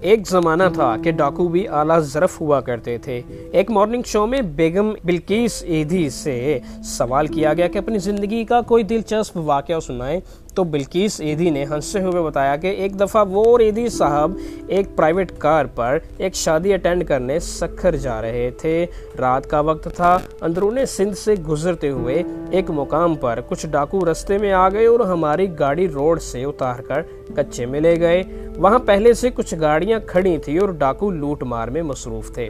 एक ज़माना था कि डाकू भी आला ज़रफ़ हुआ करते थे। एक मॉर्निंग शो में बेगम बिल्किस ईदी से सवाल किया गया कि अपनी ज़िंदगी का कोई दिलचस्प वाक़या सुनाएं, तो बिल्किस ईदी ने हंसते हुए बताया कि एक दफ़ा वो और ईदी साहब एक प्राइवेट कार पर एक शादी अटेंड करने सक्खर जा रहे थे। रात का वक्त था। अंदरूने सिंध से गुजरते हुए एक मुकाम पर कुछ डाकू रास्ते में आ गए और हमारी गाड़ी रोड से उतारकर कच्चे में ले गए। वहाँ पहले से कुछ गाड़ियाँ खड़ी थी और डाकू लूट मार में मसरूफ थे।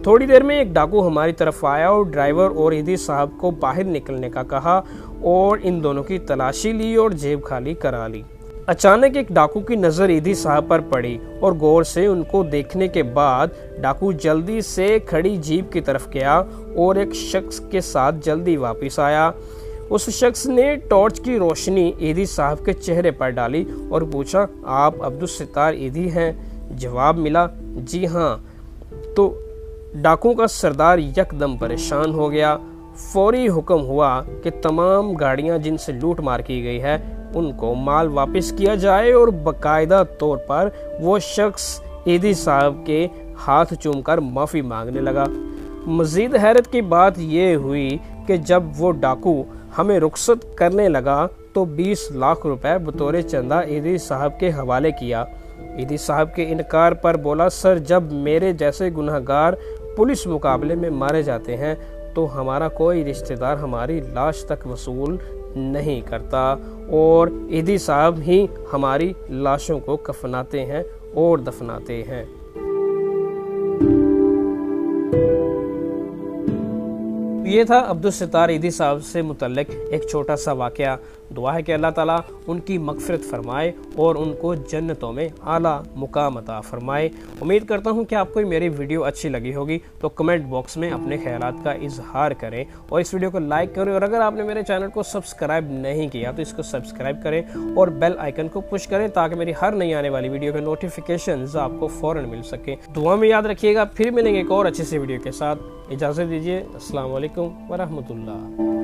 थोड़ी देर में एक डाकू हमारी तरफ आया और ड्राइवर और ईदी साहब को बाहर निकलने का कहा और इन दोनों की तलाशी ली और जेब खाली करा ली। अचानक एक डाकू की नज़र ईदी साहब पर पड़ी और गौर से उनको देखने के बाद डाकू जल्दी से खड़ी जीप की तरफ गया और एक शख्स के साथ जल्दी वापस आया। उस शख्स ने टॉर्च की रोशनी ईदी साहब के चेहरे पर डाली और पूछा, आप अब्दुल सत्तार ईदी हैं? जवाब मिला, जी हाँ। तो डाकू का सरदार यकदम परेशान हो गया। फौरी हुक्म हुआ कि तमाम गाड़ियां जिनसे लूट मार की गई है उनको माल वापस किया जाए और बाकायदा तौर पर वो शख्स ईदी साहब के हाथ चूमकर माफ़ी मांगने लगा। मज़ीद हैरत की बात यह हुई कि जब वो डाकू हमें रुखसत करने लगा तो 20 लाख रुपए बतौर चंदा ईदी साहब के हवाले किया। ईदी साहब के इनकार पर बोला, सर, जब मेरे जैसे गुनहगार पुलिस मुकाबले में मारे जाते हैं तो हमारा कोई रिश्तेदार हमारी लाश तक वसूल नहीं करता और ईदी साहब ही हमारी लाशों को कफनाते हैं और दफनाते हैं। ये था अब्दुल सत्तार ईदी साहब से मुतल्लिक एक छोटा सा वाक़या। दुआ है कि अल्लाह ताला उनकी मग़फ़िरत फरमाए और उनको जन्नतों में आला मुकाम अता फरमाए। उम्मीद करता हूँ कि आपको मेरी वीडियो अच्छी लगी होगी, तो कमेंट बॉक्स में अपने ख़यालात का इजहार करें और इस वीडियो को लाइक करें। और अगर आपने मेरे चैनल को सब्सक्राइब नहीं किया तो इसको सब्सक्राइब करें और बेल आइकन को पुश करें ताकि मेरी हर नई आने वाली वीडियो के नोटिफिकेशंस आपको फ़ौरन मिल सके। दुआ में याद रखिएगा। फिर मिलेंगे एक और अच्छी सी वीडियो के साथ। इजाज़त दीजिए। अस्सलाम वालेकुम वरहमतुल्लाह।